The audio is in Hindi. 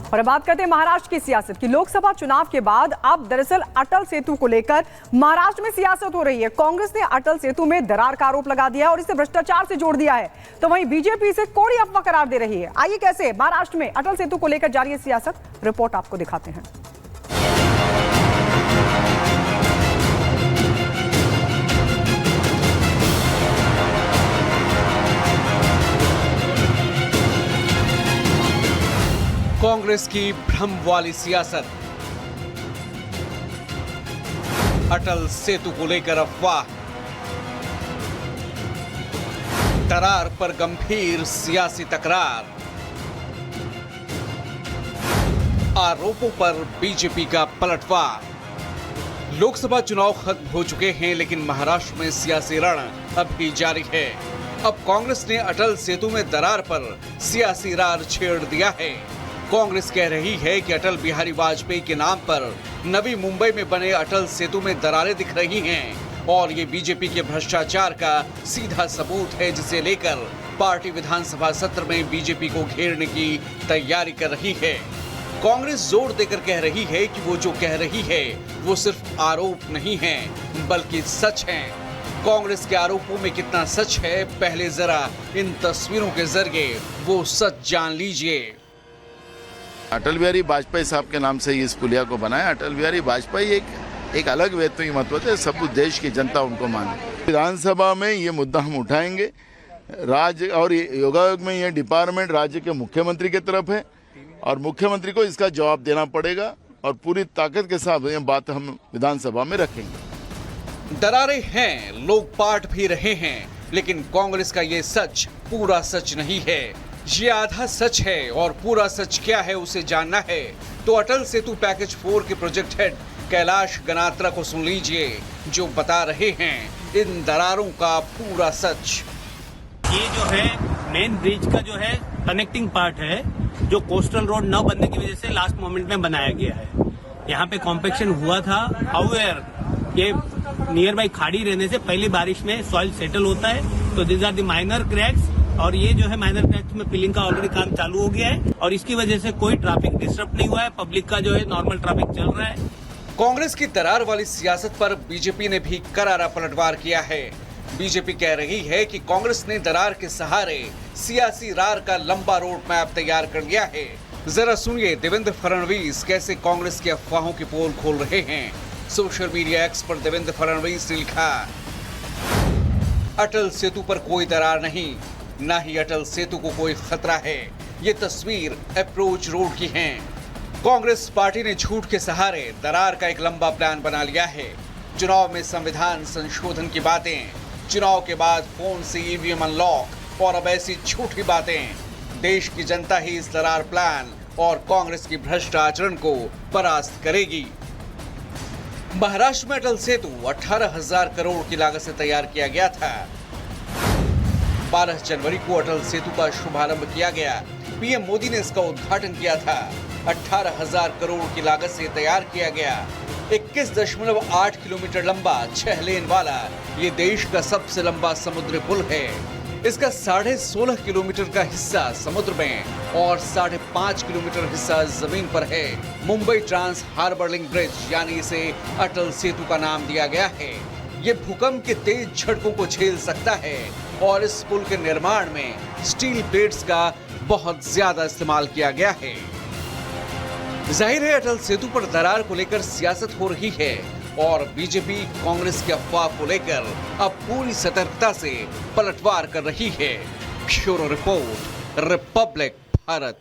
और अब बात करते हैं महाराष्ट्र की सियासत की। लोकसभा चुनाव के बाद अब दरअसल अटल सेतु को लेकर महाराष्ट्र में सियासत हो रही है। कांग्रेस ने अटल सेतु में दरार का आरोप लगा दिया और इसे भ्रष्टाचार से जोड़ दिया है, तो वहीं बीजेपी इसे कोड़ी अफवाह करार दे रही है। आइए कैसे महाराष्ट्र में अटल सेतु को लेकर जारी है सियासत, रिपोर्ट आपको दिखाते हैं। कांग्रेस की भ्रम वाली सियासत, अटल सेतु को लेकर अफवाह, दरार पर गंभीर सियासी तकरार, आरोपों पर बीजेपी का पलटवार। लोकसभा चुनाव खत्म हो चुके हैं, लेकिन महाराष्ट्र में सियासी रण अभी जारी है। अब कांग्रेस ने अटल सेतु में दरार पर सियासी रार छेड़ दिया है। कांग्रेस कह रही है कि अटल बिहारी वाजपेयी के नाम पर नवी मुंबई में बने अटल सेतु में दरारें दिख रही हैं और ये बीजेपी के भ्रष्टाचार का सीधा सबूत है, जिसे लेकर पार्टी विधानसभा सत्र में बीजेपी को घेरने की तैयारी कर रही है। कांग्रेस जोर देकर कह रही है कि वो जो कह रही है वो सिर्फ आरोप नहीं है बल्कि सच है। कांग्रेस के आरोपों में कितना सच है, पहले जरा इन तस्वीरों के जरिए वो सच जान लीजिए। अटल बिहारी वाजपेयी साहब के नाम से इस पुलिया को बनाया। अटल बिहारी वाजपेयी एक अलग व्यक्तित्व है, सब देश की जनता उनको माने। विधानसभा में ये मुद्दा हम उठाएंगे। राज्य और योगायोग में ये डिपार्टमेंट राज्य के मुख्यमंत्री की तरफ है और मुख्यमंत्री को इसका जवाब देना पड़ेगा और पूरी ताकत के साथ ये बात हम विधानसभा में रखेंगे। दरारें हैं, लोग पाट भी रहे हैं, लेकिन कांग्रेस का ये सच पूरा सच नहीं है। ये आधा सच है और पूरा सच क्या है उसे जानना है तो अटल सेतु पैकेज 4 के प्रोजेक्ट हेड कैलाश गनात्रा को सुन लीजिए, जो बता रहे हैं इन दरारों का पूरा सच। ये जो है मेन ब्रिज का जो है कनेक्टिंग पार्ट है, जो कोस्टल रोड न बनने की वजह से लास्ट मोमेंट में बनाया गया है। यहाँ पे कॉम्पेक्शन हुआ था, हाउएवर ये नियर बाई खाड़ी रहने से पहली बारिश में सॉइल सेटल होता है, तो this are the minor cracks और ये जो है माइनर क्रैक्स में फिलिंग का ऑलरेडी काम चालू हो गया है और इसकी वजह से कोई ट्रैफिक डिस्टर्ब नहीं हुआ है। पब्लिक का जो है नॉर्मल ट्रैफिक चल रहा है। कांग्रेस की दरार वाली सियासत पर बीजेपी ने भी करारा पलटवार किया है। बीजेपी कह रही है कि कांग्रेस ने दरार के सहारे सियासी रार का लंबा रोड मैप तैयार कर लिया है। जरा सुनिए देवेंद्र फडणवीस कैसे कांग्रेस की अफवाहों की पोल खोल रहे हैं। सोशल मीडिया एक्स पर देवेंद्र फडणवीस ने लिखा, अटल सेतु पर कोई दरार नहीं, ना ही अटल सेतु को कोई खतरा है। ये तस्वीर अप्रोच रोड की है। कांग्रेस पार्टी ने झूठ के सहारे दरार का एक लंबा प्लान बना लिया है। चुनाव में संविधान संशोधन की बातें, चुनाव के बाद फोन से ईवीएम अनलॉक और अब ऐसी झूठी बातें। देश की जनता ही इस दरार प्लान और कांग्रेस की भ्रष्ट आचरण को परास्त करेगी। महाराष्ट्र में अटल सेतु 18,000 करोड़ की लागत से तैयार किया गया था। 12 जनवरी को अटल सेतु का शुभारंभ किया गया। पीएम मोदी ने इसका उद्घाटन किया था। 18,000 करोड़ की लागत से तैयार किया गया। 21.8 किलोमीटर लंबा 6 लेन वाला ये देश का सबसे लंबा समुद्री पुल है। इसका 16.5 किलोमीटर का हिस्सा समुद्र में और 5.5 किलोमीटर हिस्सा जमीन पर है। Mumbai trans harbour link bridge यानी इसे अटल सेतु का नाम दिया गया है। ये भूकंप के तेज झटकों को झेल सकता है और इस पुल के निर्माण में स्टील प्लेट्स का बहुत ज्यादा इस्तेमाल किया गया है। जाहिर है अटल सेतु पर दरार को लेकर सियासत हो रही है और बीजेपी कांग्रेस की अफवाह को लेकर अब पूरी सतर्कता से पलटवार कर रही है। Bureau report, Republic Bharat.